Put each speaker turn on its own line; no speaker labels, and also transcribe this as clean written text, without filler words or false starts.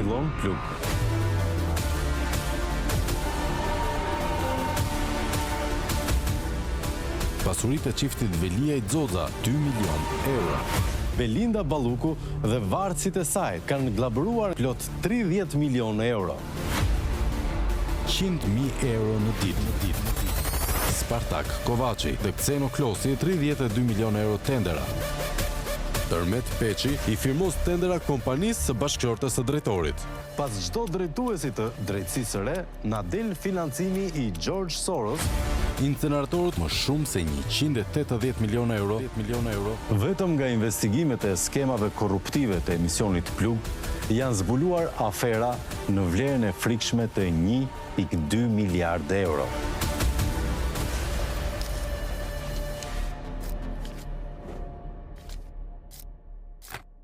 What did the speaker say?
fillon plug.
Pasuritë e çiftit Velia i Xoza, 2 milion euro.
Belinda Balluku dhe varësit e saj kanë glabëruar plot 30 milionë euro.
100.000 euro në ditë. Spartak Kovaci dhe Xeno Klosi 32 milionë euro tendera. Tërmet Peçi i firmos tendera kompanisë së bashkëshortes së drejtorit.
Pas çdo drejtuesi të drejtësisë së re, na del financimi i George Soros,
Inceneratorët më shumë se 180 milionë euro.
vetëm nga investigimet e skemave korruptive të emisionit plug, janë zbuluar afera në vlerën e frikshme të 1,2 miliardë euro.